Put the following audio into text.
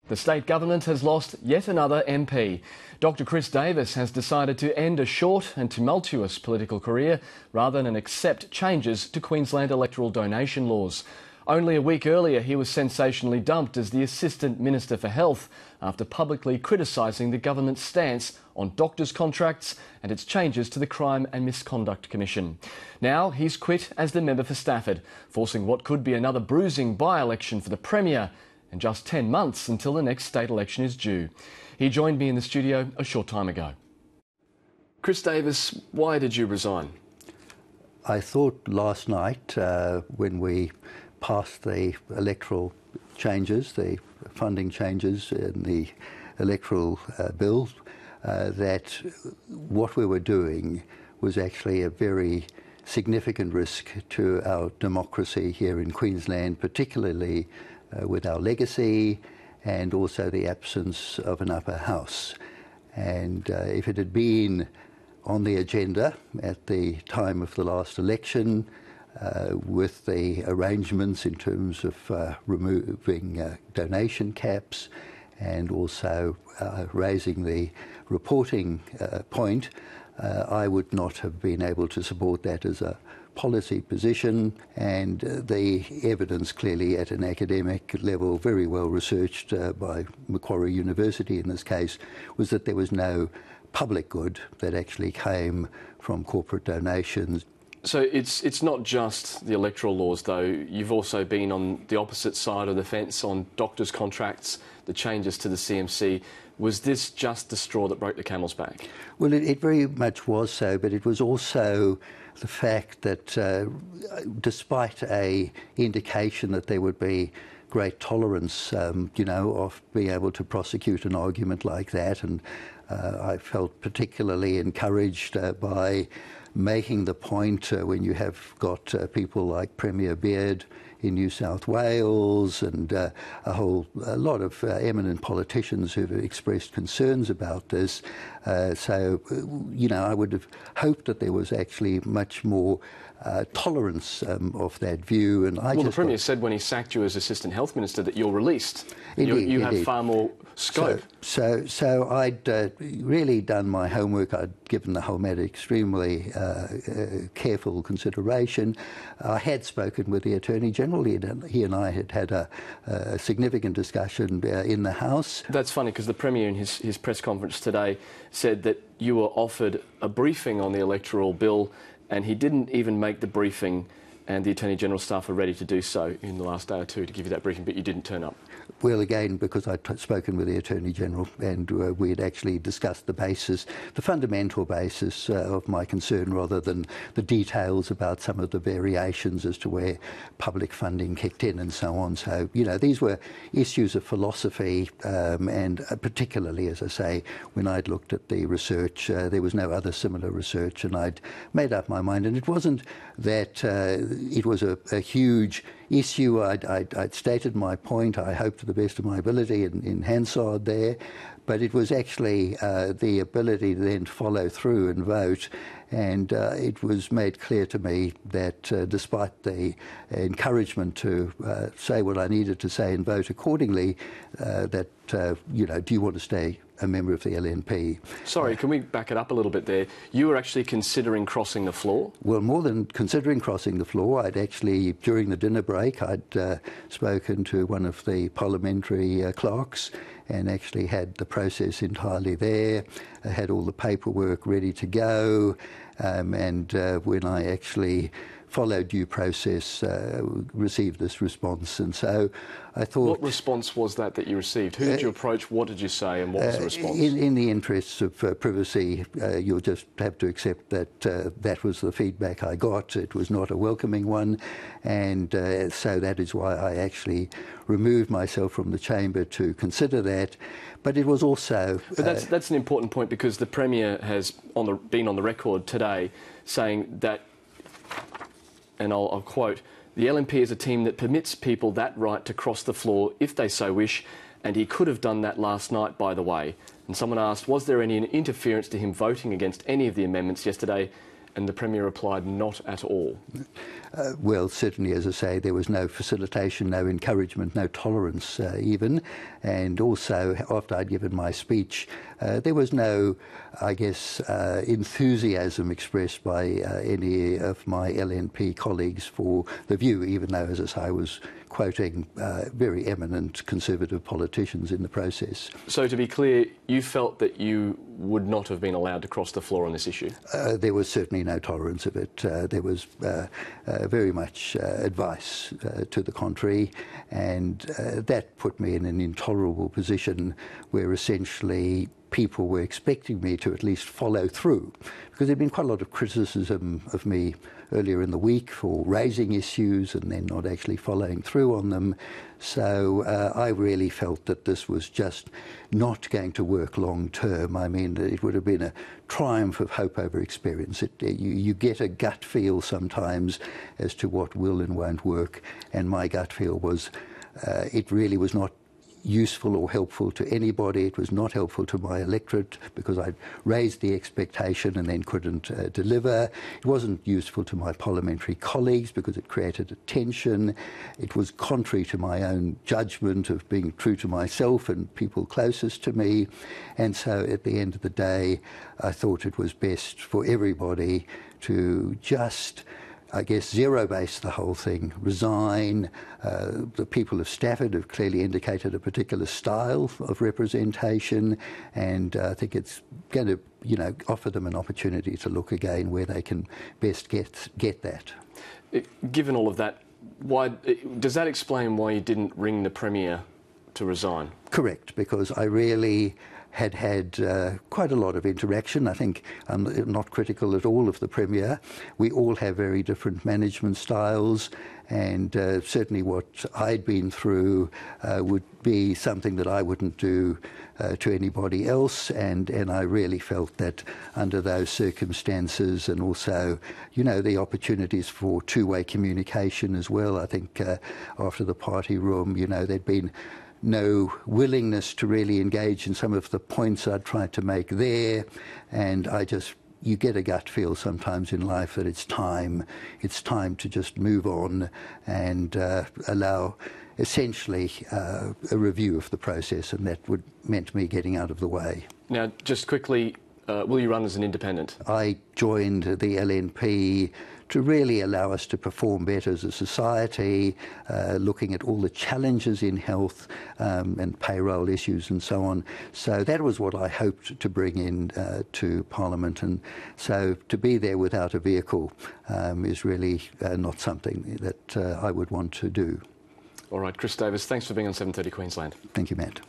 The state government has lost yet another MP. Dr Chris Davis has decided to end a short and tumultuous political career rather than accept changes to Queensland electoral donation laws. Only a week earlier he was sensationally dumped as the Assistant Minister for Health after publicly criticising the government's stance on doctors' contracts and its changes to the Crime and Misconduct Commission. Now he's quit as the member for Stafford, forcing what could be another bruising by-election for the Premier, and just 10 months until the next state election is due. He joined me in the studio a short time ago. Chris Davis, why did you resign? I thought last night, when we passed the electoral changes, the funding changes in the electoral bill, that what we were doing was actually a very significant risk to our democracy here in Queensland, particularly with our legacy and also the absence of an upper house. And if it had been on the agenda at the time of the last election, with the arrangements in terms of removing donation caps and also raising the reporting point, I would not have been able to support that as a policy position, and the evidence clearly at an academic level, very well researched by Macquarie University in this case, was that there was no public good that actually came from corporate donations. So it's not just the electoral laws though, you've also been on the opposite side of the fence on doctors' contracts, the changes to the CMC. Was this just the straw that broke the camel's back? Well, it very much was so, but it was also the fact that despite a indication that there would be great tolerance, of being able to prosecute an argument like that, and I felt particularly encouraged by making the point when you have got people like Premier Beard in New South Wales and a lot of eminent politicians who've expressed concerns about this. So, I would have hoped that there was actually much more tolerance of that view. And the Premier said when he sacked you as Assistant Health Minister that you're released. Indeed, you have far more scope. So I'd really done my homework. I'd given the whole matter extremely careful consideration. I had spoken with the Attorney General. He and I had had a significant discussion in the House. That's funny because the Premier in his press conference today said that you were offered a briefing on the electoral bill and he didn't even make the briefing, and the Attorney General staff were ready to do so in the last day or two to give you that briefing, but you didn't turn up. Well, again, because I'd spoken with the Attorney General and we had actually discussed the fundamental basis of my concern rather than the details about some of the variations as to where public funding kicked in and so on. So, these were issues of philosophy and particularly, as I say, when I'd looked at the research, there was no other similar research, and I'd made up my mind. And it wasn't that it was a huge issue. I'd stated my point, I hope to the best of my ability in Hansard there, but it was actually the ability to then follow through and vote. And it was made clear to me that despite the encouragement to say what I needed to say and vote accordingly, do you want to stay a member of the LNP? Sorry, can we back it up a little bit there? You were actually considering crossing the floor? Well, more than considering crossing the floor, I'd actually, during the dinner break, I'd spoken to one of the parliamentary clerks and actually had the process entirely there. I had all the paperwork ready to go, and when I actually followed due process, received this response. And so I thought... What response was that you received? Who did you approach? What did you say? And what was the response? In the interests of privacy, you'll just have to accept that that was the feedback I got. It was not a welcoming one. And so that is why I actually removed myself from the chamber to consider that. But it was also... But that's an important point, because the Premier has been on the record today saying that, and I'll quote, "The LNP is a team that permits people that right to cross the floor if they so wish, and he could have done that last night, by the way." And someone asked, was there any interference to him voting against any of the amendments yesterday? and the Premier replied, not at all. Well, certainly, as I say, there was no facilitation, no encouragement, no tolerance even. And also, after I'd given my speech, there was no, I guess, enthusiasm expressed by any of my LNP colleagues for the view, even though, as I say, I was quoting very eminent Conservative politicians in the process. So, to be clear, you felt that you would not have been allowed to cross the floor on this issue? There was certainly no tolerance of it. There was very much advice to the contrary, and that put me in an intolerable position where essentially people were expecting me to at least follow through, because there'd been quite a lot of criticism of me earlier in the week for raising issues and then not actually following through on them. So I really felt that this was just not going to work long term. I mean, it would have been a triumph of hope over experience. You get a gut feel sometimes as to what will and won't work, and my gut feel was it really was not useful or helpful to anybody. It was not helpful to my electorate because I raised the expectation and then couldn't deliver. It wasn't useful to my parliamentary colleagues because it created a tension. It was contrary to my own judgment of being true to myself and people closest to me. And so at the end of the day, I thought it was best for everybody to just, I guess, zero-base the whole thing, resign. The people of Stafford have clearly indicated a particular style of representation, and I think it's going to, offer them an opportunity to look again where they can best get that. Given all of that, does that explain why you didn't ring the Premier to resign? Correct, because I really had quite a lot of interaction. I think I'm not critical at all of the Premier. We all have very different management styles, and certainly what I'd been through would be something that I wouldn't do to anybody else, and I really felt that under those circumstances, and also, the opportunities for two-way communication as well. I think after the party room, there'd been no willingness to really engage in some of the points I'd tried to make there, and you get a gut feel sometimes in life that it's time to just move on and allow essentially a review of the process, and that meant me getting out of the way. Now, just quickly, will you run as an independent? I joined the LNP to really allow us to perform better as a society, looking at all the challenges in health and payroll issues and so on. So that was what I hoped to bring in to Parliament, and so to be there without a vehicle is really not something that I would want to do. All right, Chris Davis, thanks for being on 7:30 Queensland. Thank you, Matt.